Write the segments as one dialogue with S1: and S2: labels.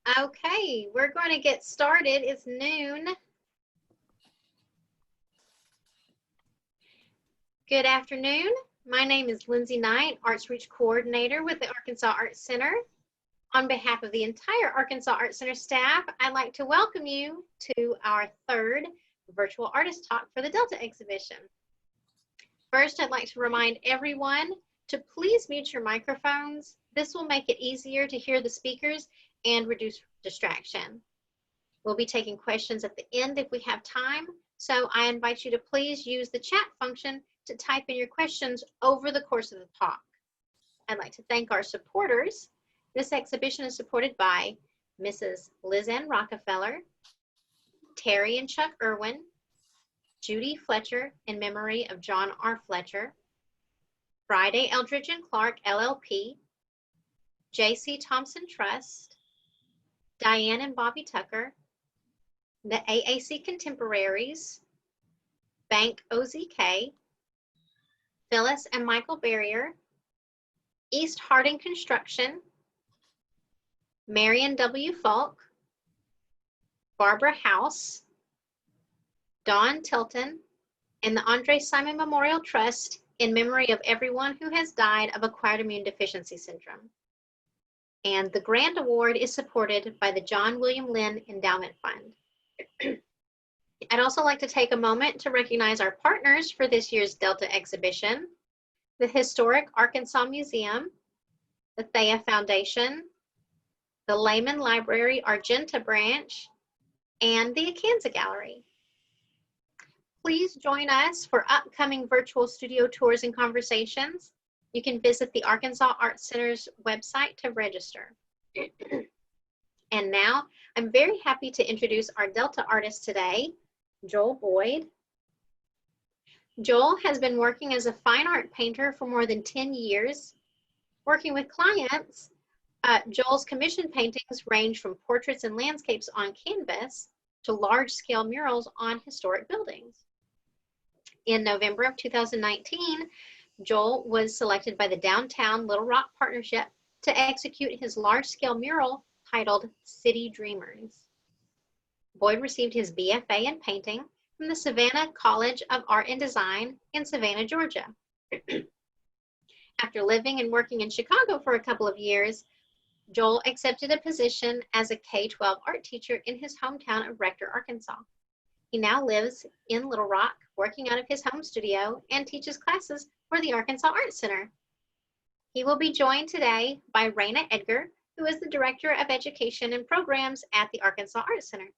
S1: Okay, we're going to get started. It's noon. Good afternoon. My name is Lindsay Knight, Arts Reach Coordinator with the Arkansas Arts Center. On behalf of the entire Arkansas Arts Center staff, I'd like to welcome you to our third virtual artist talk for the Delta exhibition. First, I'd like to remind everyone to please mute your microphones. This will make it easier to hear the speakers and reduce distraction. We'll be taking questions at the end if we have time, so I invite you to please use the chat function to type in your questions over the course of the talk. I'd like to thank our supporters. This exhibition is supported by Mrs. Liz Ann Rockefeller, Terry and Chuck Irwin, Judy Fletcher in memory of John R. Fletcher, Friday Eldridge and Clark LLP, J.C. Thompson Trust, Diane and Bobby Tucker, the AAC Contemporaries, Bank OZK, Phyllis and Michael Barrier, East Harding Construction, Marion W. Falk, Barbara House, Dawn Tilton, and the Andre Simon Memorial Trust in memory of everyone who has died of acquired immune deficiency syndrome. And the Grand Award is supported by the John William Lynn Endowment Fund. I'd also like to take a moment to recognize our partners for this year's Delta exhibition: the Historic Arkansas Museum, the Thea Foundation, the Lehman Library Argenta Branch, and the Akansa Gallery. Please join us for upcoming virtual studio tours and conversations. You can visit the Arkansas Arts Center's website to register. And now, I'm very happy to introduce our Delta artist today, Joel Boyd. Joel has been working as a fine art painter for more than 10 years. Working with clients, Joel's commissioned paintings range from portraits and landscapes on canvas to large-scale murals on historic buildings. In November of 2019, Joel was selected by the Downtown Little Rock Partnership to execute his large-scale mural titled City Dreamers. Boyd received his BFA in painting from the Savannah College of Art and Design in Savannah, Georgia. After living and working in Chicago for a couple of years, Joel accepted a position as a K-12 art teacher in his hometown of Rector, Arkansas. He now lives in Little Rock, working out of his home studio, and teaches classes for the Arkansas Arts Center. He will be joined today by Rana Edgar, who is the Director of Education and Programs at the Arkansas Arts Center.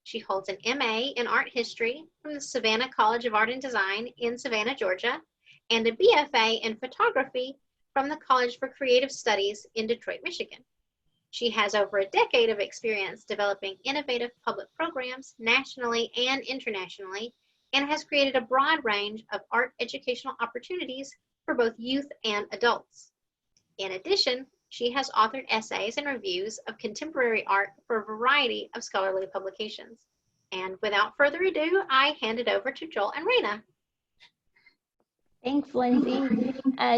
S1: She holds an MA in Art History from the Savannah College of Art and Design in Savannah, Georgia, and a BFA in Photography from the College for Creative Studies in Detroit, Michigan. She has over a decade of experience developing innovative public programs nationally and internationally, and has created a broad range of art educational opportunities for both youth and adults. In addition, she has authored essays and reviews of contemporary art for a variety of scholarly publications. And without further ado, I hand it over to Joel and Rana.
S2: Thanks, Lindsay.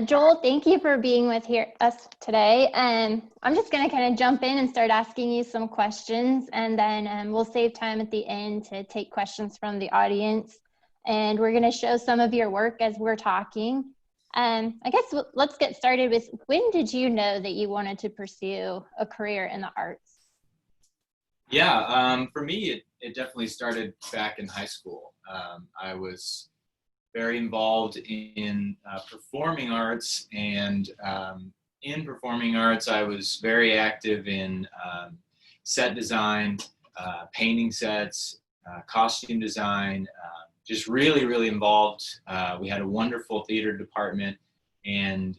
S2: Joel, thank you for being with us today. I'm just going to kind of jump in and start asking you some questions, and then we'll save time at the end to take questions from the audience. And we're going to show some of your work as we're talking. I guess let's get started with, when did you know that you wanted to pursue a career in the arts?
S3: Yeah, for me, it definitely started back in high school. I was very involved in performing arts, and in performing arts, I was very active in set design, painting sets, costume design, just really, really involved. We had a wonderful theater department, and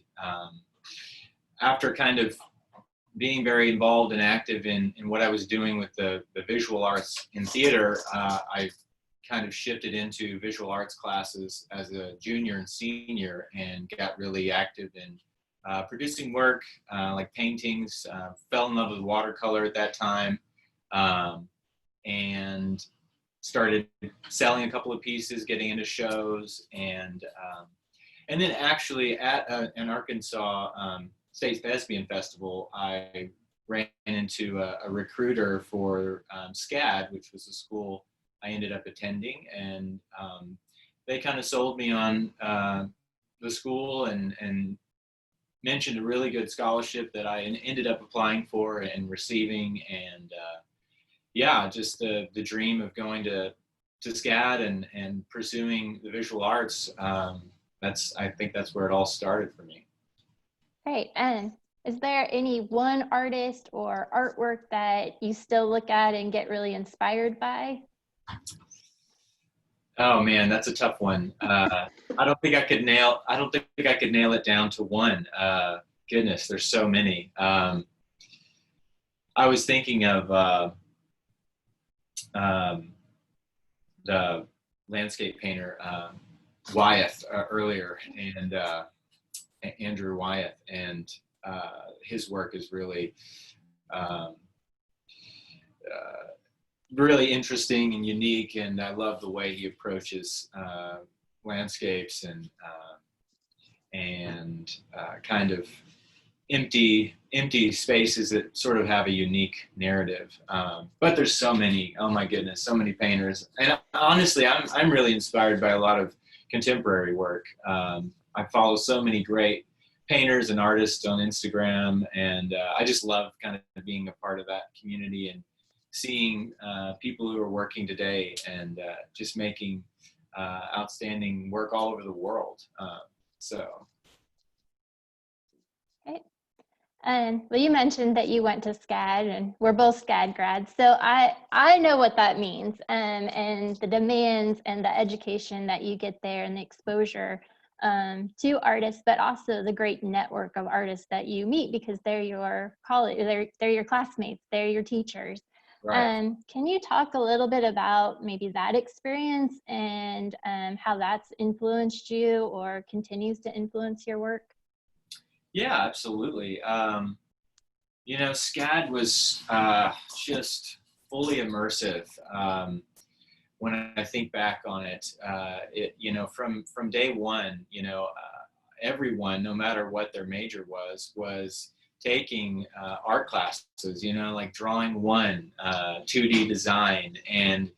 S3: after kind of being very involved and active in what I was doing with the visual arts in theater, I kind of shifted into visual arts classes as a junior and senior, and got really active in producing work like paintings. Fell in love with watercolor at that time, and started selling a couple of pieces, getting into shows, and then actually at an Arkansas State Thespian Festival, I ran into a recruiter for SCAD, which was a school I ended up attending, and they kind of sold me on the school and mentioned a really good scholarship that I ended up applying for and receiving, and yeah, just the dream of going to SCAD and pursuing the visual arts. I think that's where it all started for me.
S2: Great. And is there any one artist or artwork that you still look at and get really inspired by?
S3: Oh man, that's a tough one. I don't think I could nail it down to one. Goodness, there's so many. I was thinking of the landscape painter Wyeth earlier, and Andrew Wyeth, and his work is really really interesting and unique, and I love the way he approaches landscapes and kind of empty spaces that sort of have a unique narrative. But there's so many, oh my goodness, so many painters. And honestly, I'm really inspired by a lot of contemporary work. I follow so many great painters and artists on Instagram, and I just love kind of being a part of that community and seeing people who are working today and just making outstanding work all over the world. So.
S2: Okay. And well, you mentioned that you went to SCAD, and we're both SCAD grads, so I know what that means, and the demands and the education that you get there and the exposure to artists, but also the great network of artists that you meet because they're your they're your classmates, they're your teachers.
S3: Right.
S2: Can you talk a little bit about maybe that experience and how that's influenced you or continues to influence your work?
S3: Yeah, absolutely. You know, SCAD was just fully immersive. When I think back on it, you know, from day one, you know, everyone, no matter what their major was taking art classes, you know, like drawing one, 2D design. And,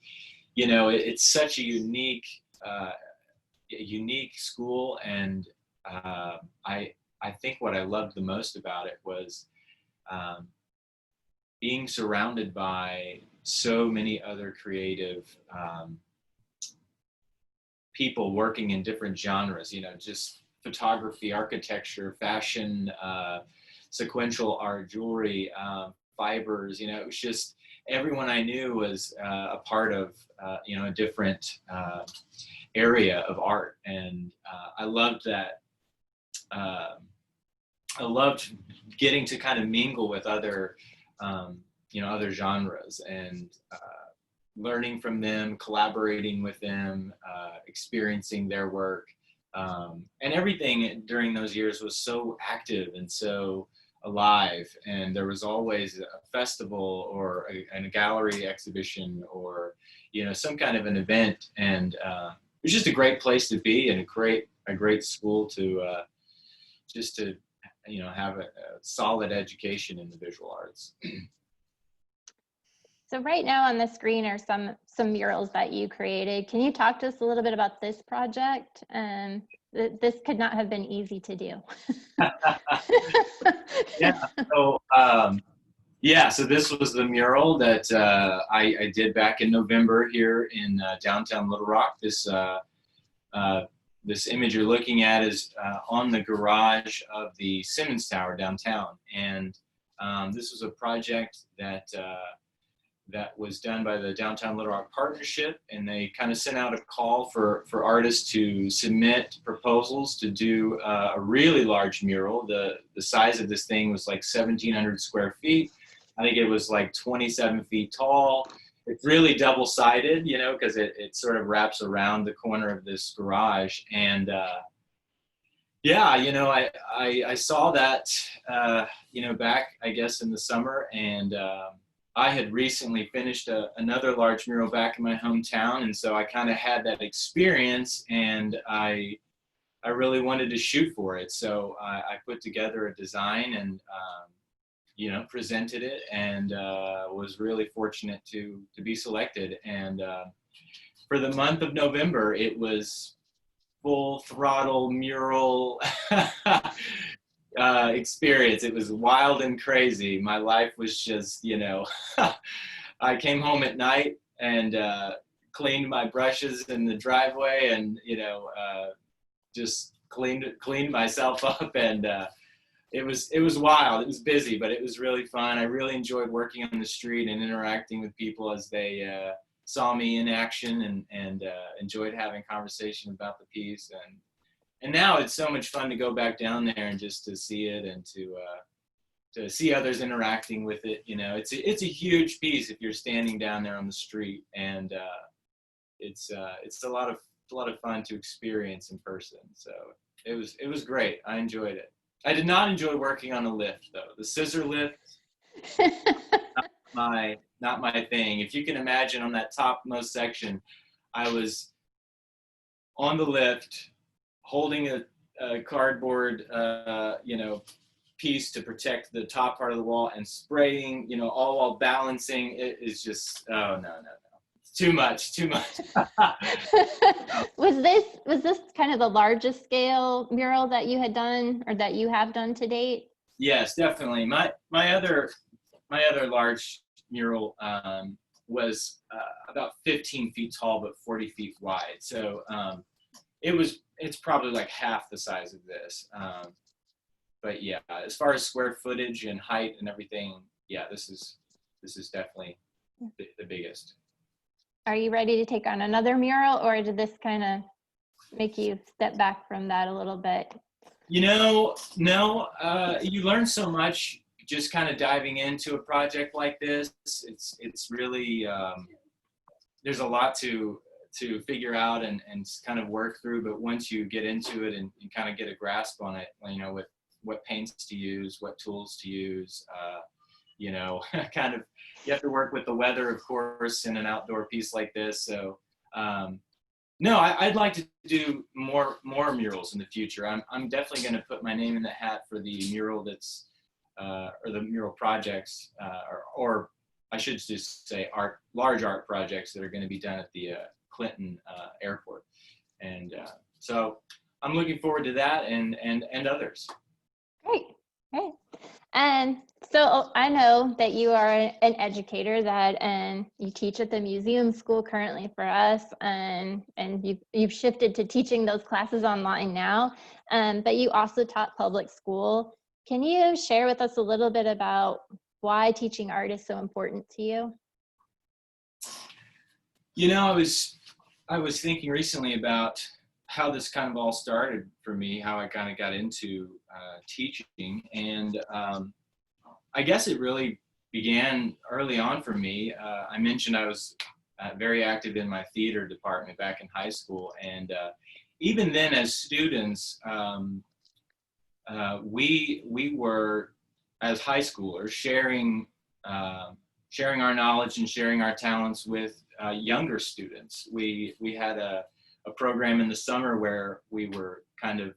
S3: you know, it's such a unique school. And I think what I loved the most about it was being surrounded by so many other creative people working in different genres, you know, just photography, architecture, fashion, sequential art, jewelry, fibers, you know, it was just everyone I knew was a part of, you know, a different area of art. And I loved that. I loved getting to kind of mingle with other, you know, other genres and learning from them, collaborating with them, experiencing their work. And everything during those years was so active and so alive. And there was always a festival or a gallery exhibition or, you know, some kind of an event. And it was just a great place to be and a great school to just to, you know, have a solid education in the visual arts.
S2: So right now on the screen are some murals that you created. Can you talk to us a little bit about this project? This could not have been easy to do.
S3: Yeah. So so this was the mural that I did back in November here in downtown Little Rock. This image you're looking at is on the garage of the Simmons Tower downtown, and this was a project that was done by the Downtown Little Rock Partnership, and they kind of sent out a call for artists to submit proposals to do a really large mural. The size of this thing was like 1,700 square feet. I think it was like 27 feet tall. It's really double-sided, you know, because it sort of wraps around the corner of this garage. And yeah, you know, I saw that, you know, back, I guess, in the summer, and I had recently finished another large mural back in my hometown, and so I kind of had that experience, and I really wanted to shoot for it. So I put together a design, and presented it, and was really fortunate to be selected. And for the month of November, it was full throttle mural experience. It was wild and crazy. My life was just, I came home at night and cleaned my brushes in the driveway, and just cleaned myself up, and it was wild. It was busy, but it was really fun. I really enjoyed working on the street and interacting with people as they saw me in action, and enjoyed having conversation about the piece. And now it's so much fun to go back down there and just to see it, and to see others interacting with it. It's a huge piece if you're standing down there on the street, and it's a lot of fun to experience in person. So it was great. I enjoyed it. I did not enjoy working on a lift, though. The scissor lift, not my thing. If you can imagine, on that topmost section, I was on the lift holding a cardboard piece to protect the top part of the wall, and spraying, all while balancing. It is just, oh, no. Too much.
S2: Was this kind of the largest scale mural that you had done, or that you have done to date?
S3: Yes, definitely. My other large mural was about 15 feet tall but 40 feet wide. So it's probably like half the size of this. But yeah, as far as square footage and height and everything, yeah, this is definitely the biggest.
S2: Are you ready to take on another mural, or did this kind of make you step back from that a little bit?
S3: No, you learn so much just kind of diving into a project like this. It's really, there's a lot to figure out and kind of work through, but once you get into it and kind of get a grasp on it, with what paints to use, what tools to use, kind of, you have to work with the weather, of course, in an outdoor piece like this. So, no, I'd like to do more murals in the future. I'm definitely going to put my name in the hat for the mural that's, or the mural projects, or I should just say large art projects that are going to be done at the Clinton airport. And so I'm looking forward to that and others.
S2: Great. And so I know that you are an educator, that you teach at the museum school currently for us, and you've shifted to teaching those classes online now, but you also taught public school. Can you share with us a little bit about why teaching art is so important to you?
S3: I was thinking recently about how this kind of all started for me, how I kind of got into teaching. And I guess it really began early on for me. I mentioned I was very active in my theater department back in high school. And even then, as students, we were, as high schoolers, sharing our knowledge and sharing our talents with younger students. We had a program in the summer where we were kind of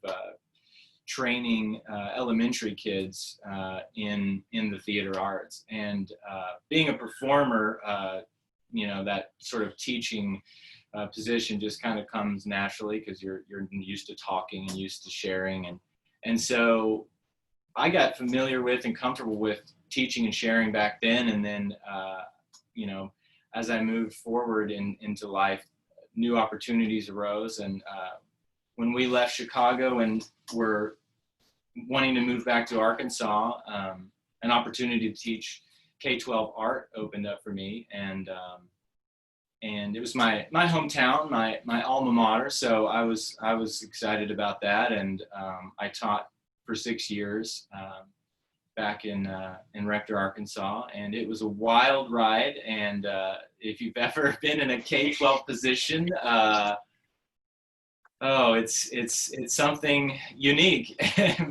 S3: training elementary kids in the theater arts. And being a performer, that sort of teaching position just kind of comes naturally, because you're used to talking and used to sharing. And so I got familiar with and comfortable with teaching and sharing back then. And then, as I moved forward into life, new opportunities arose. And when we left Chicago and were wanting to move back to Arkansas, an opportunity to teach K-12 art opened up for me. And it was my hometown, my alma mater. So I was excited about that. And I taught for 6 years back in Rector, Arkansas, and it was a wild ride. And if you've ever been in a K-12 position, it's something unique.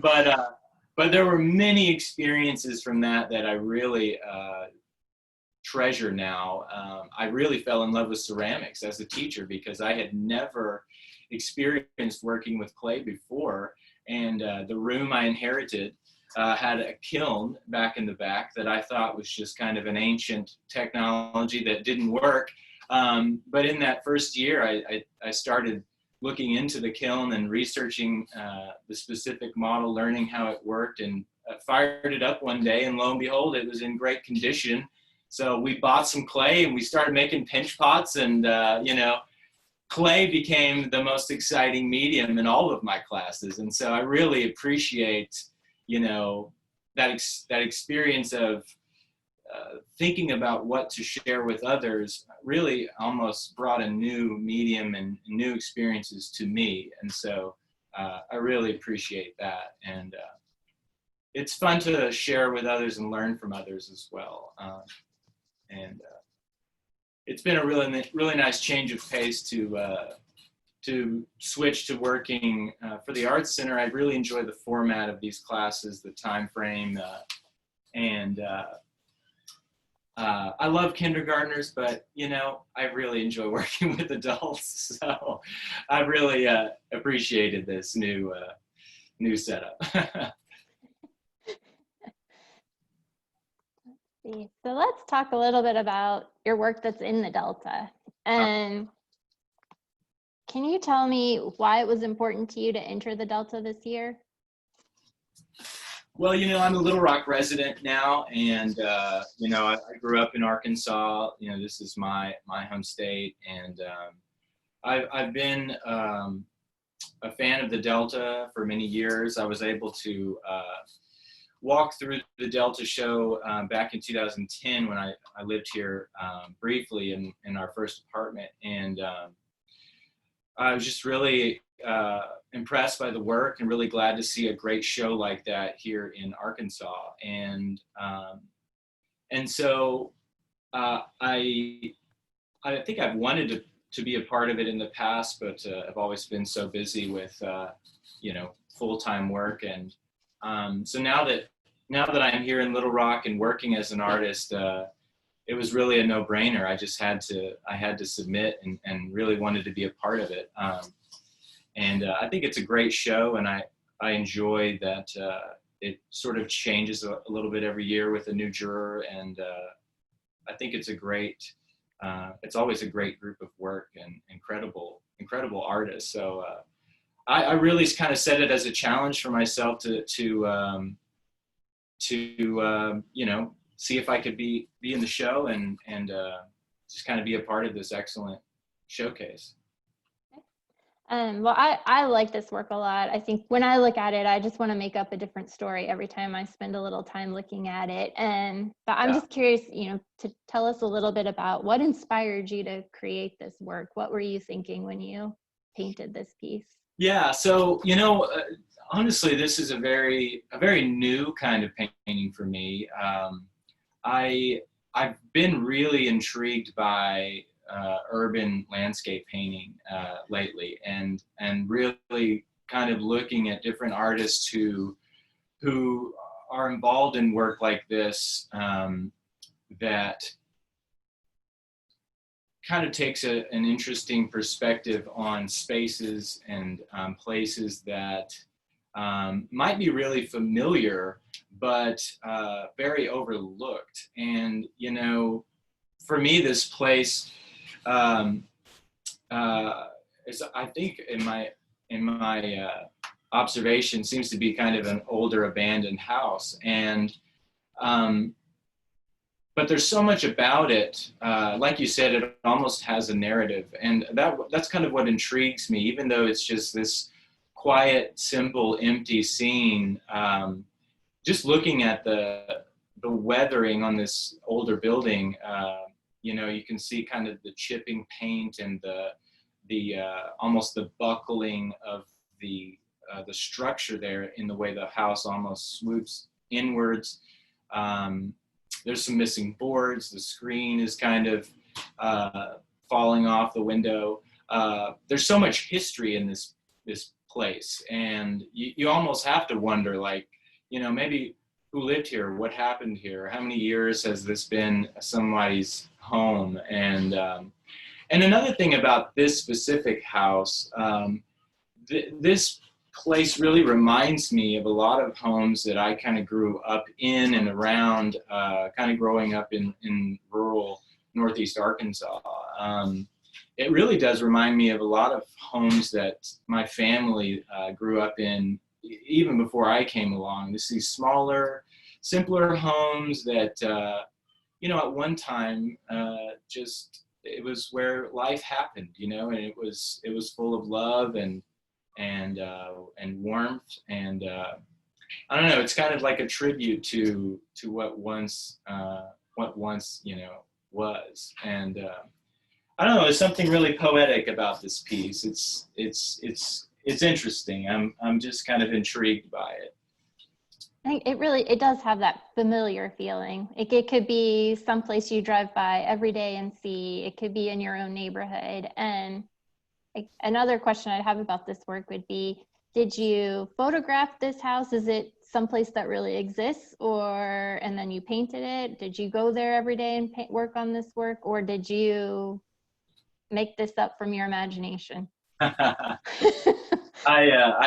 S3: But there were many experiences from that I really treasure now. I really fell in love with ceramics as a teacher, because I had never experienced working with clay before. And the room I inherited had a kiln back in the back that I thought was just kind of an ancient technology that didn't work. But in that first year, I started looking into the kiln and researching the specific model, learning how it worked, and fired it up one day, and lo and behold, it was in great condition. So we bought some clay and we started making pinch pots, and clay became the most exciting medium in all of my classes. And so I really appreciate, that experience of thinking about what to share with others really almost brought a new medium and new experiences to me. And so I really appreciate that. And it's fun to share with others and learn from others as well. It's been a really nice change of pace to switch to working for the Arts Center. I really enjoy the format of these classes, the time frame, and I love kindergartners, but I really enjoy working with adults. So I really appreciated this new setup.
S2: So let's talk a little bit about your work that's in the Delta. And can you tell me why it was important to you to enter the Delta this year?
S3: Well, I'm a Little Rock resident now, and I grew up in Arkansas. This is my home state, and I've been a fan of the Delta for many years. I was able to walk through the Delta show back in 2010 when I lived here briefly in our first apartment, and I was just really impressed by the work and really glad to see a great show like that here in Arkansas. And so I think I've wanted to be a part of it in the past, but I've always been so busy with full-time work. And so now that I'm here in Little Rock and working as an artist, it was really a no-brainer. I had to submit and really wanted to be a part of it. And I think it's a great show, and I enjoy that it sort of changes a little bit every year with a new juror, and I think it's it's always a great group of work and incredible artists. So I really kind of set it as a challenge for myself to see if I could be in the show and just kind of be a part of this excellent showcase.
S2: Well, I like this work a lot. I think when I look at it, I just want to make up a different story every time I spend a little time looking at it. But I'm just curious, to tell us a little bit about what inspired you to create this work. What were you thinking when you painted this piece?
S3: Yeah, so honestly, this is a very new kind of painting for me. I've been really intrigued by urban landscape painting lately, and really kind of looking at different artists who are involved in work like this that kind of takes an interesting perspective on spaces and places that might be really familiar, but very overlooked. And for me, this place is, I think, in my observation, seems to be kind of an older abandoned house, and but there's so much about it. Like you said, it almost has a narrative, and that's kind of what intrigues me. Even though it's just this quiet, simple, empty scene, just looking at the weathering on this older building, you can see kind of the chipping paint and the almost the buckling of the structure there in the way the house almost swoops inwards. There's some missing boards. The screen is kind of falling off the window. There's so much history in this place, and you almost have to wonder, like, maybe who lived here, what happened here, how many years has this been somebody's home. And another thing about this specific house, this place really reminds me of a lot of homes that I kind of grew up in and around, kind of growing up in rural Northeast Arkansas. It really does remind me of a lot of homes that my family grew up in even before I came along. These smaller, simpler homes that, at one time, it was where life happened, and it was full of love and warmth, and I don't know. It's kind of like a tribute to what once was, and I don't know. There's something really poetic about this piece. It's interesting. I'm just kind of intrigued by it.
S2: I think it does have that familiar feeling. It could be someplace you drive by every day and see. It could be in your own neighborhood. And another question I'd have about this work would be, did you photograph this house? Is it someplace that really exists, and then you painted it? Did you go there every day and work on this work, or did you make this up from your imagination?
S3: I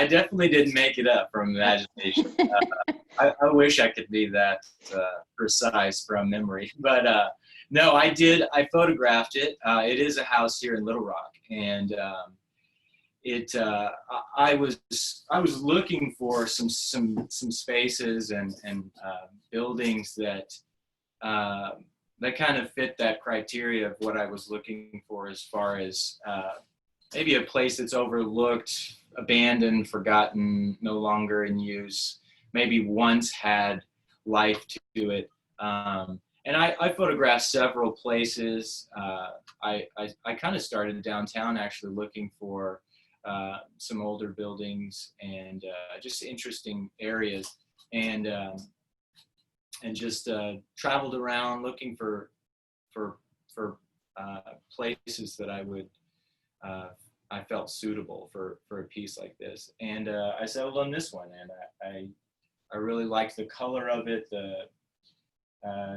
S3: definitely didn't make it up from imagination. I wish I could be that precise from memory, but no, I did. I photographed it. It is a house here in Little Rock, and I was looking for some spaces and buildings that kind of fit that criteria of what I was looking for, as far as maybe a place that's overlooked, abandoned, forgotten, no longer in use, maybe once had life to it. And I photographed several places. I kind of started downtown, actually looking for some older buildings and just interesting areas, and just traveled around looking for places that I felt suitable for a piece like this, and I settled on this one, and I really liked the color of it,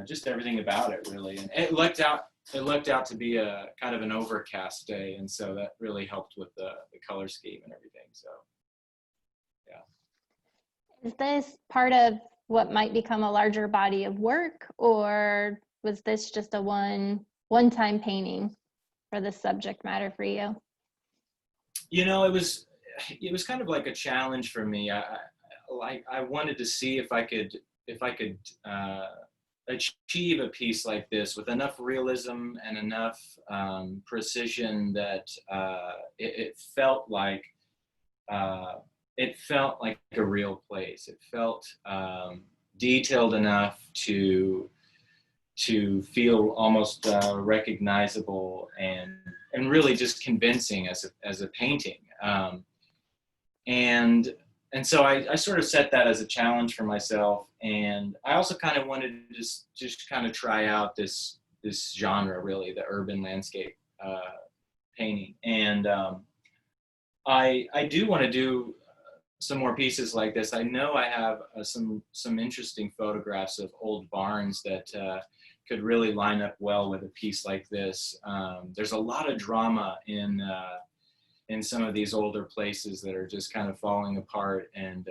S3: just everything about it, really, and it looked out to be a kind of an overcast day, and so that really helped with the color scheme and everything. So, yeah.
S2: Is this part of what might become a larger body of work, or was this just a one-time painting for this subject matter for you?
S3: It was kind of like a challenge for me. I wanted to see if I could achieve a piece like this with enough realism and enough precision that it felt like a real place. It felt detailed enough to feel almost recognizable and really just convincing as a painting. And so I sort of set that as a challenge for myself, and I also kind of wanted to just kind of try out this genre, really, the urban landscape painting. And I do want to do some more pieces like this. I know I have some interesting photographs of old barns that could really line up well with a piece like this. There's a lot of drama in some of these older places that are just kind of falling apart, and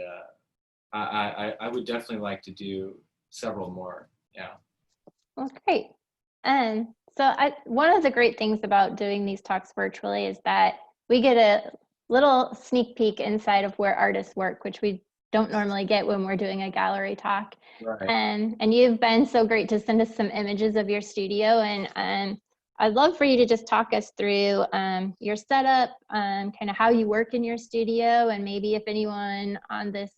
S3: I would definitely like to do several more. Yeah.
S2: Well, great. And so one of the great things about doing these talks virtually is that we get a little sneak peek inside of where artists work, which we don't normally get when we're doing a gallery talk.
S3: Right.
S2: And you've been so great to send us some images of your studio, and I'd love for you to just talk us through your setup, kind of how you work in your studio, and maybe if anyone on this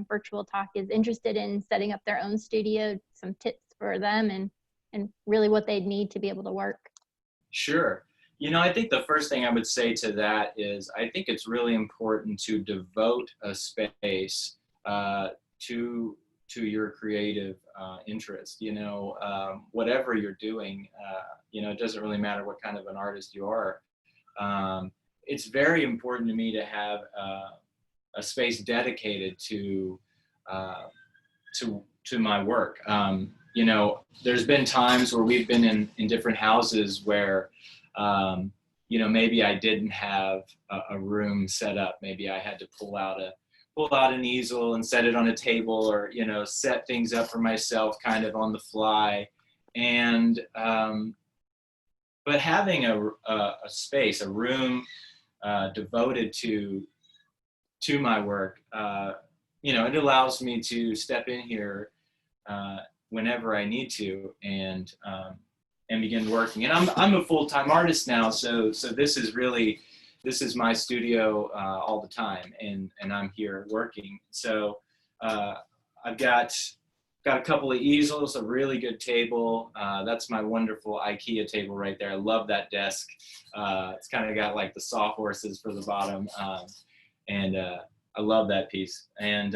S2: virtual talk is interested in setting up their own studio, some tips for them and really what they'd need to be able to work.
S3: Sure. I think the first thing I would say to that is I think it's really important to devote a space to your creative interest. Whatever you're doing, it doesn't really matter what kind of an artist you are. It's very important to me to have a space dedicated to my work. There's been times where we've been in different houses where maybe I didn't have a room set up. Maybe I had to pull out an easel and set it on a table, or, set things up for myself kind of on the fly. And, but having a space, a room devoted to my work, it allows me to step in here whenever I need to, and begin working. And I'm a full-time artist now, so this is my studio all the time, and I'm here working. So I've got a couple of easels, a really good table. That's my wonderful IKEA table right there. I love that desk. It's kind of got like the sawhorses for the bottom, and I love that piece. And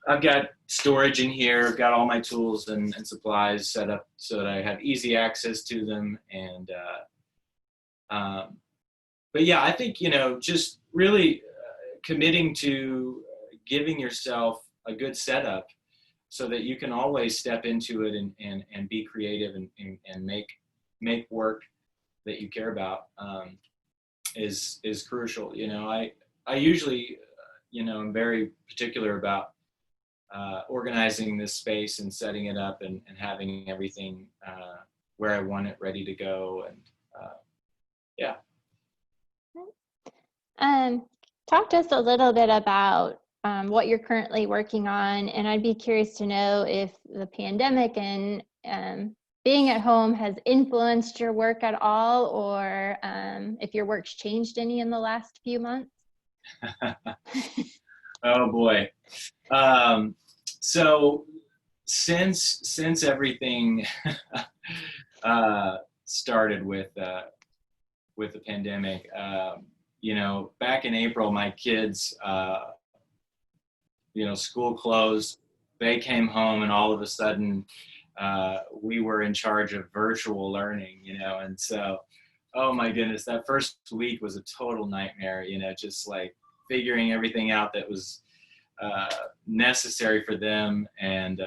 S3: I've got storage in here. I've got all my tools and supplies set up so that I have easy access to them. And but yeah, I think just really committing to giving yourself a good setup so that you can always step into it and be creative and make work that you care about is crucial. I usually I'm very particular about organizing this space and setting it up and having everything where I want it ready to go. And yeah.
S2: Talk to us a little bit about what you're currently working on, and I'd be curious to know if the pandemic and being at home has influenced your work at all, or if your work's changed any in the last few months.
S3: Oh boy. So since everything started with the pandemic, back in April, my kids, school closed. They came home, and all of a sudden, we were in charge of virtual learning. And so, oh my goodness, that first week was a total nightmare. Just like figuring everything out that was necessary for them. And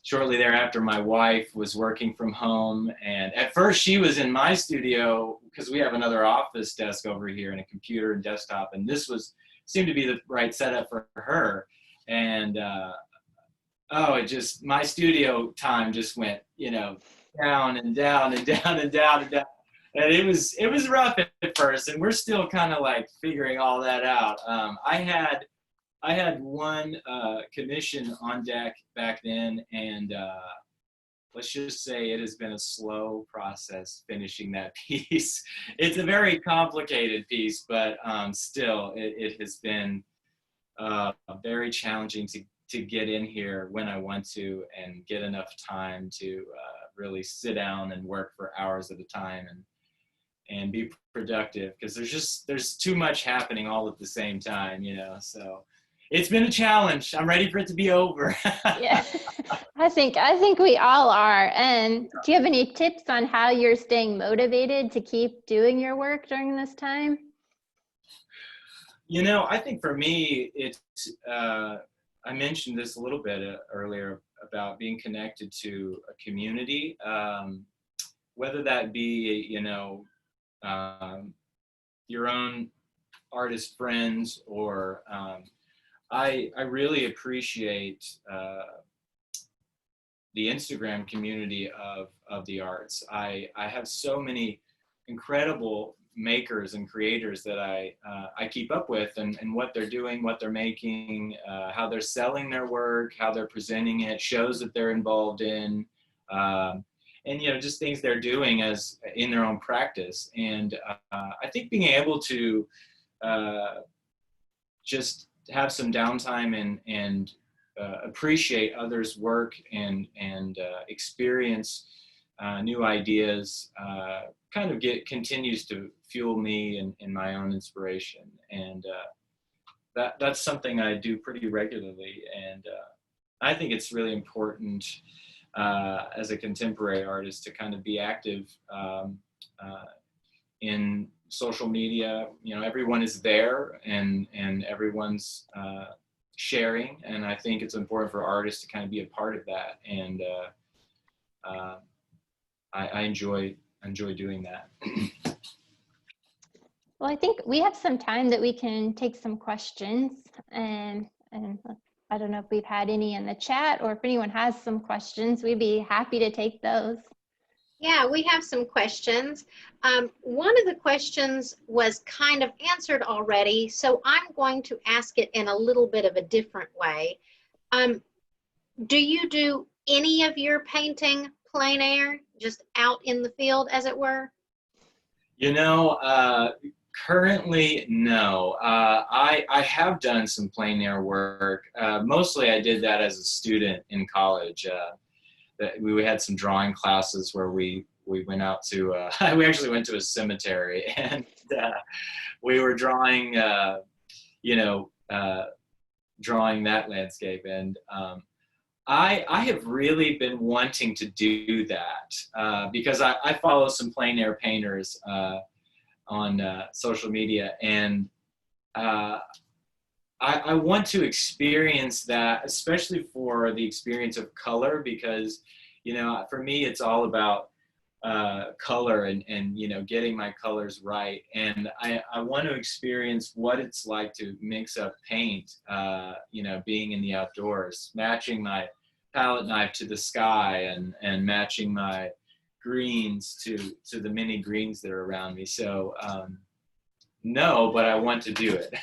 S3: shortly thereafter, my wife was working from home, and at first she was in my studio because we have another office desk over here and a computer and desktop, and this seemed to be the right setup for her. And my studio time just went down and down and down and down and down, and it was rough at first, and we're still kind of like figuring all that out. I had one commission on deck back then, and let's just say it has been a slow process finishing that piece. It's a very complicated piece, but still, it has been very challenging to get in here when I want to and get enough time to really sit down and work for hours at a time and be productive, because there's too much happening all at the same time, so. It's been a challenge. I'm ready for it to be over.
S2: Yeah, I think we all are. And do you have any tips on how you're staying motivated to keep doing your work during this time?
S3: I think for me, it's, I mentioned this a little bit earlier about being connected to a community, whether that be, your own artist friends, or I really appreciate the Instagram community of the arts. I have so many incredible makers and creators that I keep up with, and what they're doing, what they're making, how they're selling their work, how they're presenting it, shows that they're involved in, and just things they're doing as in their own practice. And I think being able to just have some downtime and appreciate others' work and experience new ideas kind of continues to fuel me in my own inspiration. And that's something I do pretty regularly. And I think it's really important as a contemporary artist to kind of be active in social media. Everyone is there, and everyone's sharing, and I think it's important for artists to kind of be a part of that. And I enjoy enjoy doing that.
S2: Well, I think we have some time that we can take some questions, and I don't know if we've had any in the chat, or if anyone has some questions, we'd be happy to take those.
S1: Yeah, we have some questions. One of the questions was kind of answered already, so I'm going to ask it in a little bit of a different way. Do you do any of your painting plein air, just out in the field, as it were?
S3: You know, currently, no. I have done some plein air work. Mostly I did that as a student in college. We had some drawing classes where we went out to, we actually went to a cemetery, and we were drawing, drawing that landscape. And I have really been wanting to do that because I follow some plein air painters on social media, and I want to experience that, especially for the experience of color, because, you know, for me, it's all about color and getting my colors right. And I want to experience what it's like to mix up paint, being in the outdoors, matching my palette knife to the sky, and matching my greens to the many greens that are around me. So no, but I want to do it.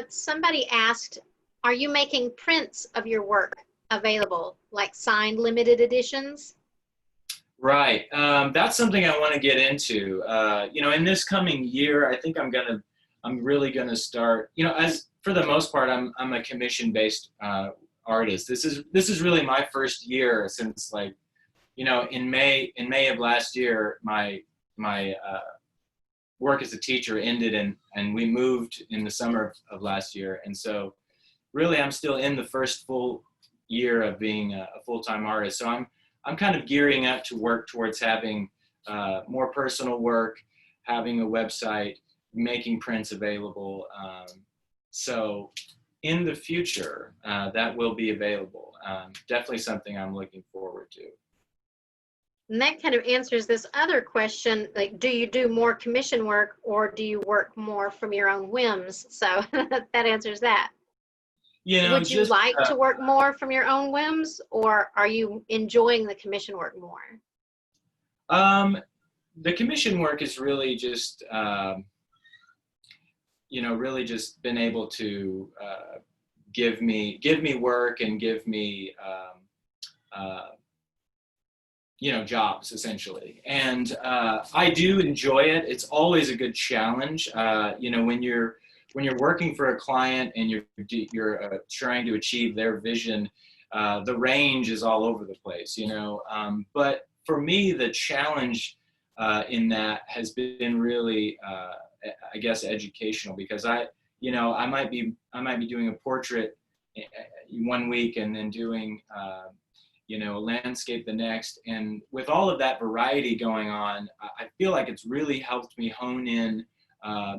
S1: Somebody asked, are you making prints of your work available, like signed limited editions?
S3: Right. That's something I want to get into. In this coming year, I think I'm really gonna start. As for the most part, I'm a commission-based artist. This is really my first year since, in May of last year, my work as a teacher ended, and we moved in the summer of last year. And so really I'm still in the first full year of being a full-time artist. So I'm kind of gearing up to work towards having more personal work, having a website, making prints available. So in the future, that will be available. Definitely something I'm looking forward to.
S1: And that kind of answers this other question, like, do you do more commission work, or do you work more from your own whims? So that answers that. Would you like to work more from your own whims, or are you enjoying the commission work more?
S3: The commission work is really just, really just been able to give me work and give me, jobs, essentially. And I do enjoy it. It's always a good challenge. When you're working for a client and you're trying to achieve their vision, the range is all over the place, But for me, the challenge in that has been really, I guess, educational, because I might be doing a portrait one week and then doing a landscape the next. And with all of that variety going on, I feel like it's really helped me hone in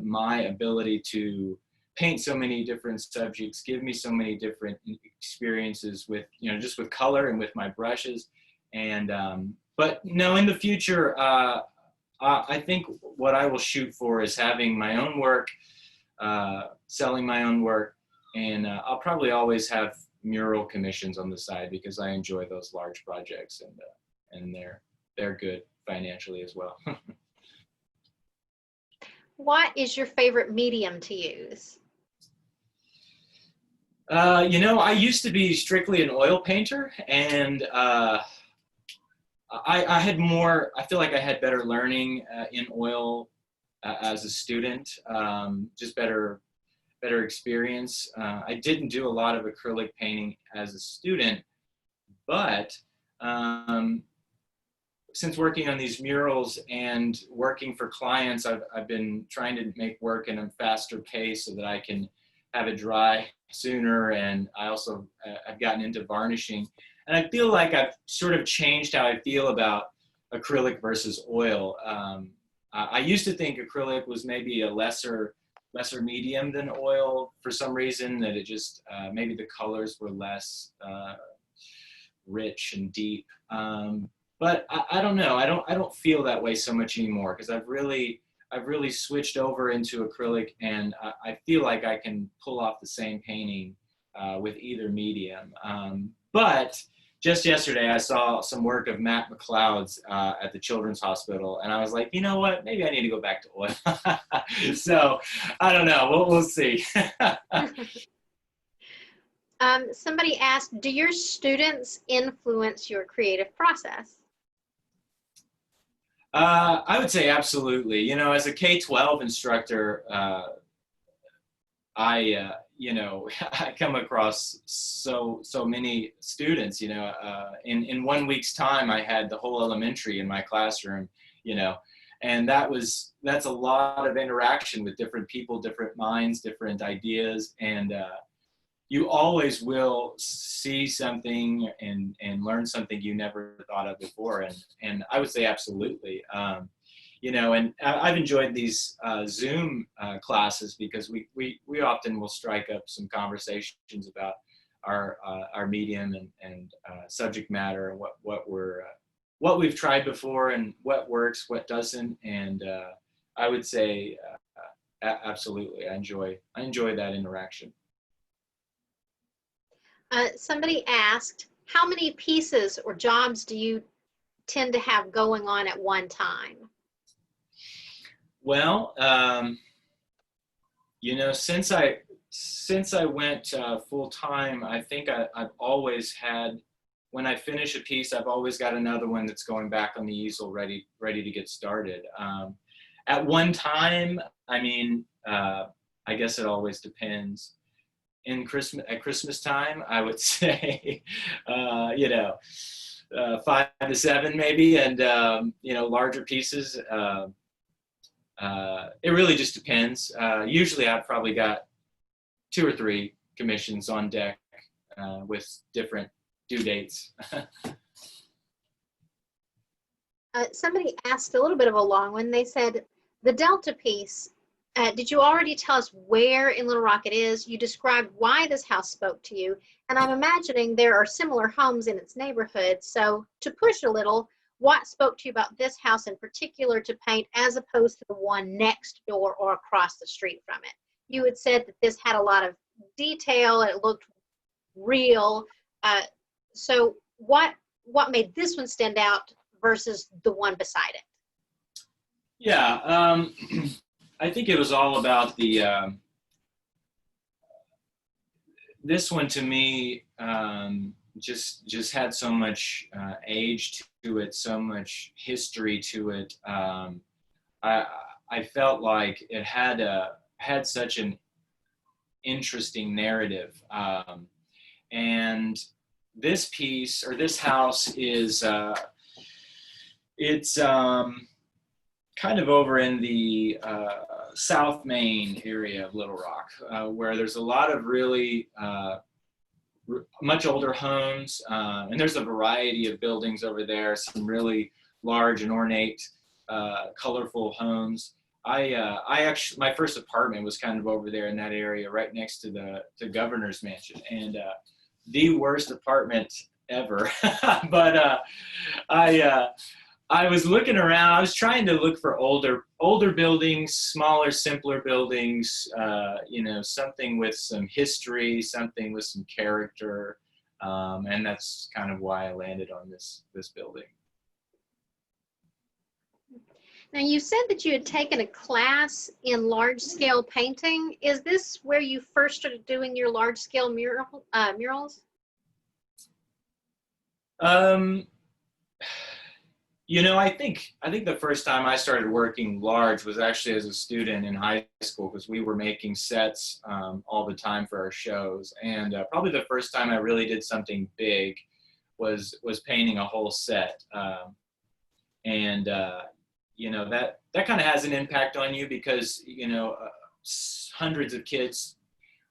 S3: my ability to paint so many different subjects, give me so many different experiences with, just with color and with my brushes. And, but no, in the future, I think what I will shoot for is having my own work, selling my own work, and I'll probably always have mural commissions on the side, because I enjoy those large projects, and they're good financially as well.
S1: What is your favorite medium to use?
S3: I used to be strictly an oil painter, and I had more, I feel like I had better learning in oil as a student, just better experience. I didn't do a lot of acrylic painting as a student, but since working on these murals and working for clients, I've been trying to make work in a faster pace so that I can have it dry sooner. And I also, I've gotten into varnishing. And I feel like I've sort of changed how I feel about acrylic versus oil. I used to think acrylic was maybe a lesser medium than oil for some reason, that it just, maybe the colors were less rich and deep. but I don't know. I don't feel that way so much anymore because I've really switched over into acrylic, and I feel like I can pull off the same painting with either medium. But just yesterday, I saw some work of Matt McLeod's at the Children's Hospital, and I was like, you know what? Maybe I need to go back to oil. So I don't know. We'll see.
S1: Somebody asked, do your students influence your creative process?
S3: I would say absolutely. You know, as a K-12 instructor, you know, I come across so many students. You know, in 1 week's time, I had the whole elementary in my classroom. You know, and that's a lot of interaction with different people, different minds, different ideas, and you always will see something and learn something you never thought of before. And I would say absolutely. You know, and I've enjoyed these Zoom classes because we often will strike up some conversations about our medium and subject matter and what we've tried before and what works, what doesn't. And I would say absolutely. I enjoy that interaction.
S1: Somebody asked, how many pieces or jobs do you tend to have going on at one time?
S3: Well, you know, since I went full time, I think I've always had, when I finish a piece, I've always got another one that's going back on the easel, ready to get started. At one time, I mean, I guess it always depends. At Christmas time, I would say, you know, 5 to 7 maybe, and you know, larger pieces. It really just depends. Usually, I've probably got 2 or 3 commissions on deck with different due dates.
S1: Somebody asked a little bit of a long one. They said, the Delta piece, did you already tell us where in Little Rock it is? You described why this house spoke to you, and I'm imagining there are similar homes in its neighborhood. So to push a little, what spoke to you about this house in particular to paint as opposed to the one next door or across the street from it? You had said that this had a lot of detail, it looked real. So what made this one stand out versus the one beside it?
S3: Yeah, I think it was all about the, this one to me just had so much age to it, so much history to it. I felt like it had such an interesting narrative. And this piece, or this house, is it's kind of over in the South Main area of Little Rock, where there's a lot of really much older homes, and there's a variety of buildings over there, some really large and ornate, colorful homes. I actually, my first apartment was kind of over there in that area, right next to the governor's mansion, and the worst apartment ever. But I was looking around. I was trying to look for older buildings, smaller, simpler buildings. You know, something with some history, something with some character, and that's kind of why I landed on this building.
S1: Now, you said that you had taken a class in large-scale painting. Is this where you first started doing your large-scale murals?
S3: You know, I think the first time I started working large was actually as a student in high school, because we were making sets all the time for our shows. And probably the first time I really did something big was painting a whole set. You know, that kind of has an impact on you, because, you know, hundreds of kids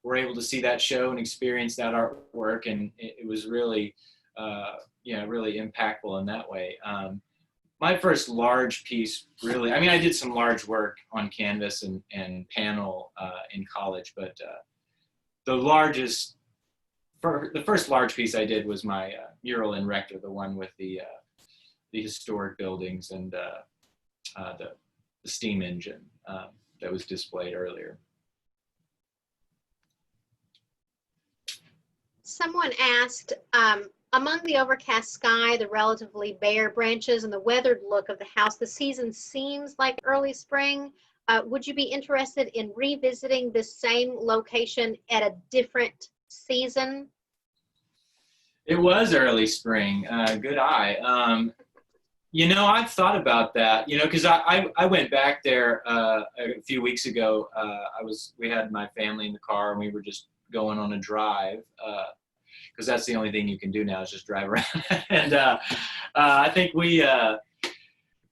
S3: were able to see that show and experience that artwork. And it was really, you know, really impactful in that way. My first large piece, really, I mean, I did some large work on canvas and panel in college, but the first large piece I did was my mural in Rector, the one with the historic buildings and the steam engine that was displayed earlier.
S1: Someone asked, among the overcast sky, the relatively bare branches, and the weathered look of the house, the season seems like early spring. Would you be interested in revisiting this same location at a different season?
S3: It was early spring. Good eye. You know, I've thought about that, you know, because I went back there a few weeks ago. We had my family in the car, and we were just going on a drive, because that's the only thing you can do now is just drive around. And I think we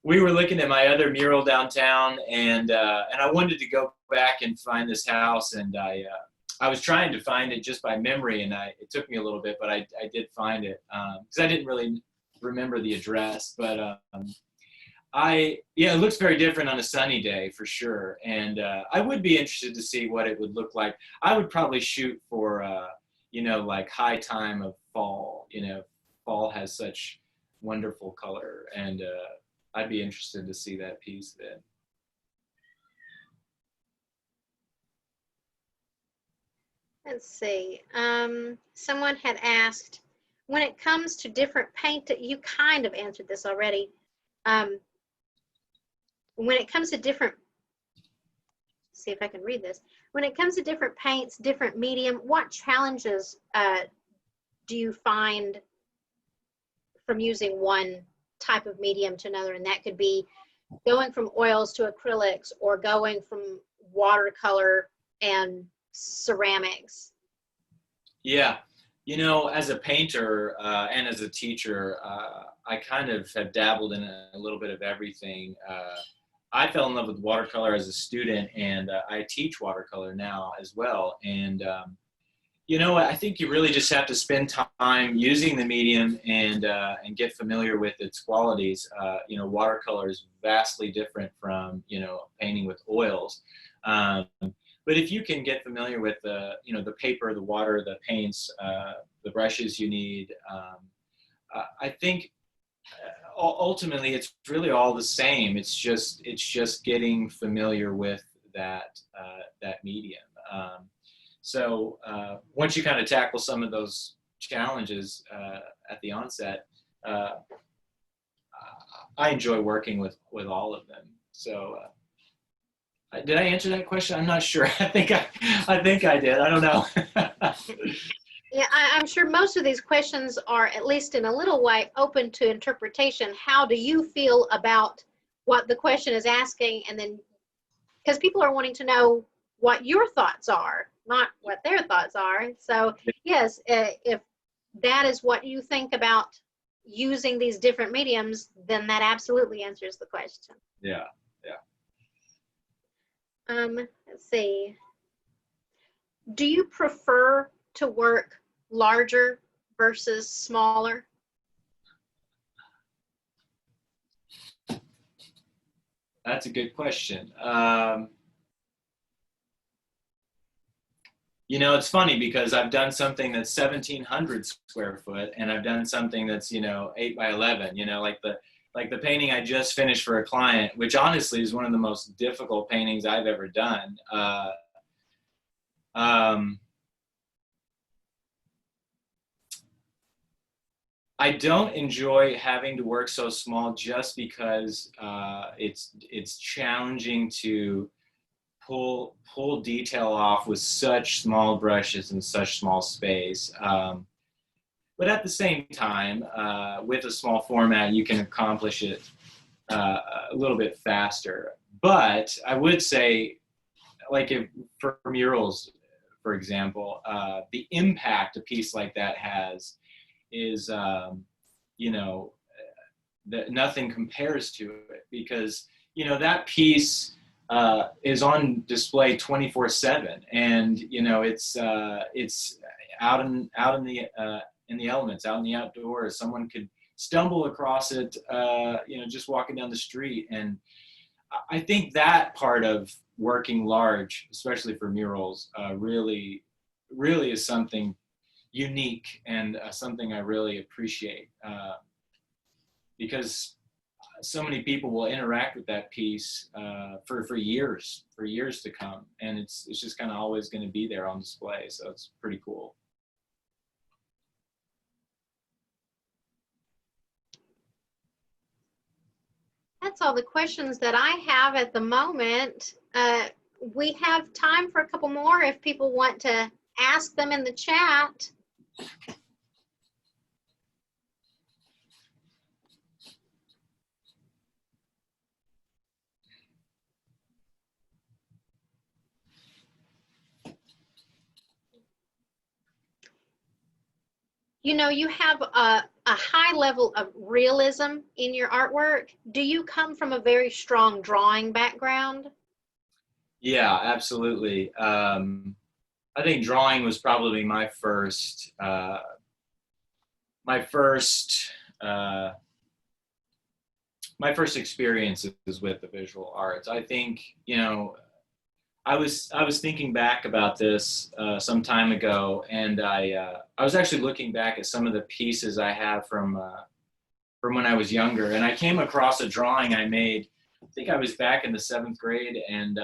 S3: were looking at my other mural downtown, and I wanted to go back and find this house, and I was trying to find it just by memory, and it took me a little bit, but I did find it, because I didn't really remember the address. But it looks very different on a sunny day for sure, and I would be interested to see what it would look like. I would probably shoot for you know, like high time of fall. You know, fall has such wonderful color, and I'd be interested to see that piece then.
S1: Let's see. Someone had asked, when it comes to different paint, you kind of answered this already. When it comes to different, see if I can read this. When it comes to different paints, different medium, what challenges do you find from using one type of medium to another? And that could be going from oils to acrylics, or going from watercolor and ceramics.
S3: Yeah, you know, as a painter and as a teacher, I kind of have dabbled in a little bit of everything. I fell in love with watercolor as a student, and I teach watercolor now as well. And you know, I think you really just have to spend time using the medium and get familiar with its qualities. You know, watercolor is vastly different from, you know, painting with oils. But if you can get familiar with the, you know, the paper, the water, the paints, the brushes you need, I think ultimately it's really all the same. It's just getting familiar with that medium. So once you kind of tackle some of those challenges at the onset, I enjoy working with all of them. So. Did I answer that question? I'm not sure. I think I did. I don't know.
S1: Yeah, I'm sure most of these questions are, at least in a little way, open to interpretation. How do you feel about what the question is asking? And then, because people are wanting to know what your thoughts are, not what their thoughts are. So yes, if that is what you think about using these different mediums, then that absolutely answers the question.
S3: Yeah.
S1: Let's see. Do you prefer to work larger versus smaller?
S3: That's a good question. You know, it's funny because I've done something that's 1,700 square foot, and I've done something that's, you know, 8 by 11. You know, like the painting I just finished for a client, which honestly is one of the most difficult paintings I've ever done. I don't enjoy having to work so small just because it's challenging to pull detail off with such small brushes and such small space. But at the same time, with a small format, you can accomplish it a little bit faster. But I would say, like for murals, for example, the impact a piece like that has is, you know, that nothing compares to it, because, you know, that piece is on display 24/7, and, you know, it's out in the elements, out in the outdoors. Someone could stumble across it, you know, just walking down the street. And I think that part of working large, especially for murals, really is something unique, and something I really appreciate. because so many people will interact with that piece for years to come, and it's just kind of always going to be there on display. So it's pretty cool.
S1: That's all the questions that I have at the moment. We have time for a couple more if people want to ask them in the chat. You know, you have a high level of realism in your artwork. Do you come from a very strong drawing background?
S3: Yeah, absolutely. I think drawing was probably my first experiences with the visual arts. I think, you know, I was thinking back about this some time ago, and I was actually looking back at some of the pieces I have from when I was younger, and I came across a drawing I made. I think I was back in the 7th grade, and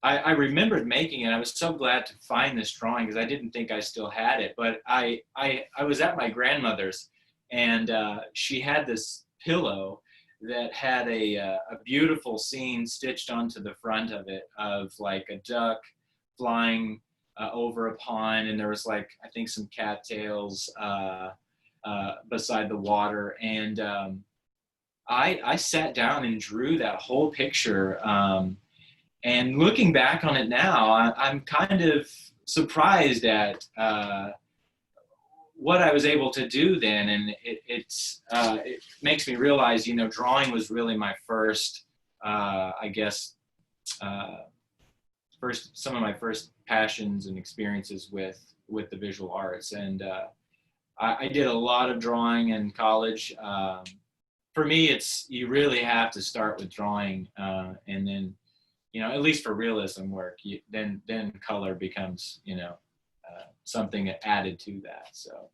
S3: I remembered making it. I was so glad to find this drawing because I didn't think I still had it. But I was at my grandmother's, and she had this pillow that had a beautiful scene stitched onto the front of it of like a duck flying over a pond, and there was like, I think, some cattails beside the water. And I sat down and drew that whole picture. And looking back on it now, I'm kind of surprised at what I was able to do then, and it makes me realize, you know, drawing was really my first, I guess, some of my first passions and experiences with the visual arts. And I did a lot of drawing in college. For me, you really have to start with drawing, and then, you know, at least for realism work, then color becomes, you know, something added to that. So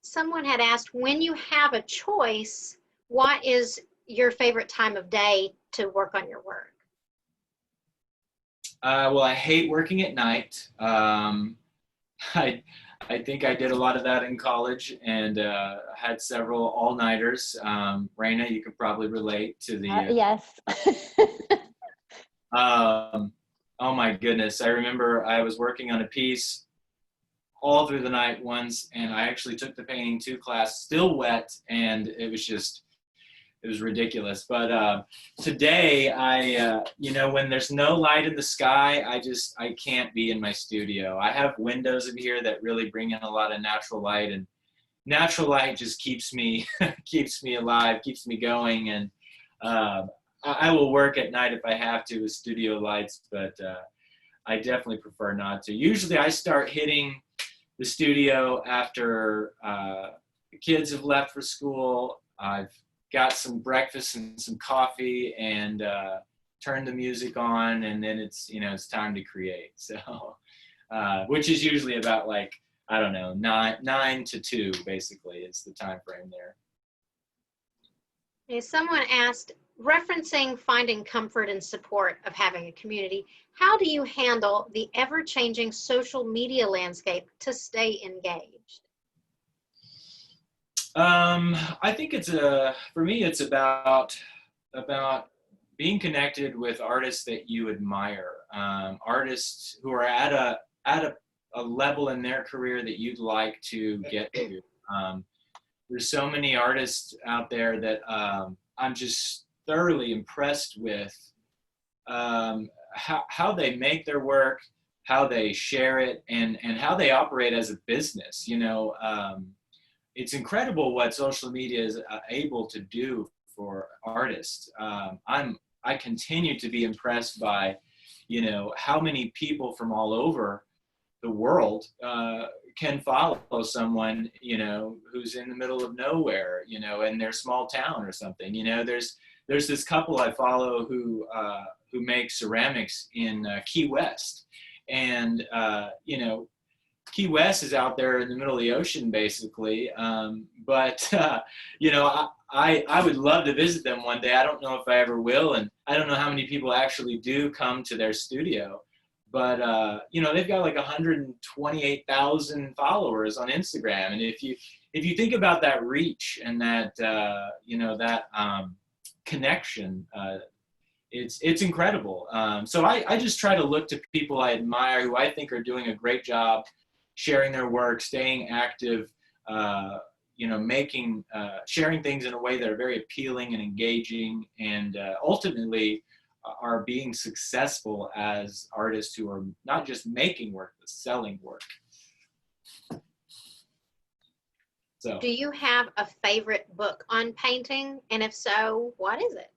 S1: Someone had asked, when you have a choice, what is your favorite time of day to work on your work?
S3: Well, I hate working at night. I think I did a lot of that in college, and had several all-nighters. Rana, you could probably relate to the
S2: yes.
S3: Oh my goodness. I remember I was working on a piece all through the night once, and I actually took the painting to class still wet, and it was ridiculous. But today, you know, when there's no light in the sky, I can't be in my studio. I have windows in here that really bring in a lot of natural light, and natural light just keeps me alive, keeps me going. And I will work at night if I have to with studio lights, but I definitely prefer not to. Usually I start hitting the studio after the kids have left for school. I've got some breakfast and some coffee, and turn the music on, and then it's time to create. So, which is usually about, like, I don't know, 9 to 2 basically is the time frame there.
S1: Okay, someone asked, referencing finding comfort and support of having a community, how do you handle the ever-changing social media landscape to stay engaged?
S3: I think for me, it's about being connected with artists that you admire, artists who are at a level in their career that you'd like to get to. There's so many artists out there that I'm just thoroughly impressed with how they make their work, how they share it, and how they operate as a business. You know, it's incredible what social media is able to do for artists. I continue to be impressed by, you know, how many people from all over the world can follow someone, you know, who's in the middle of nowhere, you know, in their small town or something. You know, there's this couple I follow who make ceramics in Key West, and you know, Key West is out there in the middle of the ocean, basically. You know, I would love to visit them one day. I don't know if I ever will, and I don't know how many people actually do come to their studio. But you know, they've got like 128,000 followers on Instagram, and if you think about that reach and that you know, that connection, it's incredible. So I just try to look to people I admire, who I think are doing a great job sharing their work, staying active, you know, sharing things in a way that are very appealing and engaging, and ultimately are being successful as artists who are not just making work, but selling work. So,
S1: Do you have a favorite book on painting? And if so, what is it?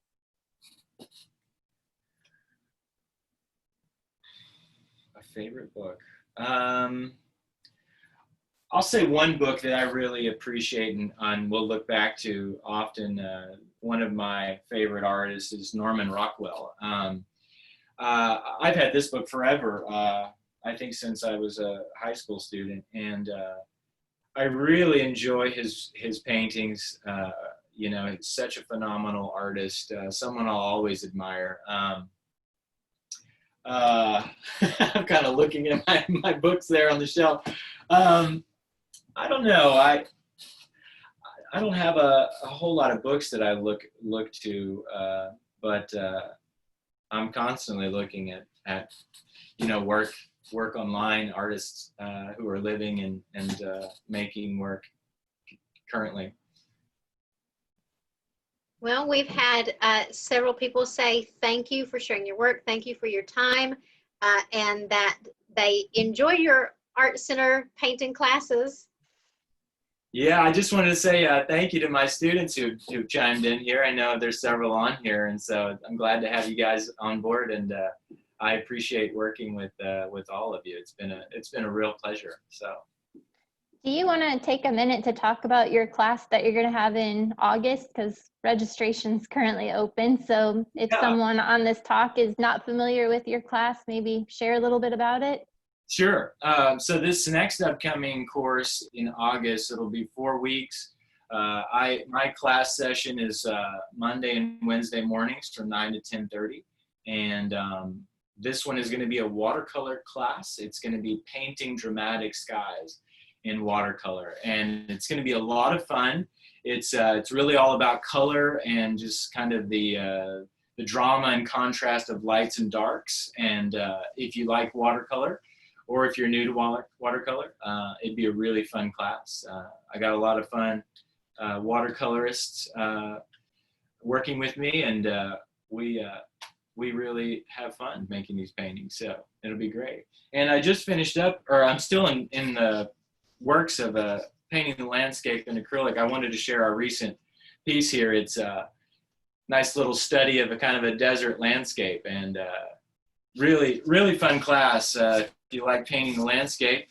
S3: a favorite book. I'll say one book that I really appreciate and will look back to often. One of my favorite artists is Norman Rockwell. I've had this book forever, I think since I was a high school student, and I really enjoy his paintings. You know, he's such a phenomenal artist, someone I'll always admire. I'm kind of looking at my books there on the shelf. I don't know. I don't have a whole lot of books that I look to, but I'm constantly looking at you know, work online, artists who are living and making work currently.
S1: Well, we've had several people say thank you for sharing your work, thank you for your time, and that they enjoy your Art Center painting classes.
S3: Yeah, I just wanted to say thank you to my students who chimed in here. I know there's several on here, and so I'm glad to have you guys on board, and I appreciate working with all of you. It's been a real pleasure. So,
S2: Do you want to take a minute to talk about your class that you're going to have in August? Because registration's currently open. So if someone on this talk is not familiar with your class, maybe share a little bit about it.
S3: Sure. So this next upcoming course in August, it'll be 4 weeks. My class session is Monday and Wednesday mornings from 9 to 10:30, and this one is going to be a watercolor class. It's going to be painting dramatic skies in watercolor, and it's going to be a lot of fun. It's really all about color and just kind of the drama and contrast of lights and darks. And if you like watercolor, or if you're new to watercolor, it'd be a really fun class. I got a lot of fun watercolorists working with me, and we really have fun making these paintings, so it'll be great. And I just finished up, or I'm still in the works of painting the landscape in acrylic. I wanted to share our recent piece here. It's a nice little study of a kind of a desert landscape, and really, really fun class. If you like painting the landscape,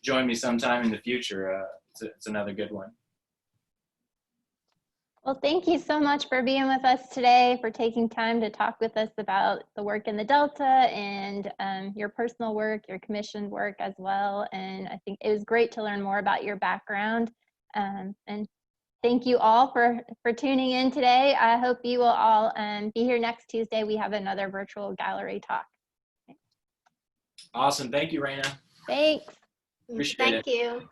S3: join me sometime in the future. It's another good one.
S2: Well, thank you so much for being with us today, for taking time to talk with us about the work in the Delta and your personal work, your commissioned work as well. And I think it was great to learn more about your background. And thank you all for tuning in today. I hope you will all be here next Tuesday. We have another virtual gallery talk.
S3: Awesome. Thank you, Raina.
S2: Thanks.
S3: Appreciate it.
S1: Thank you.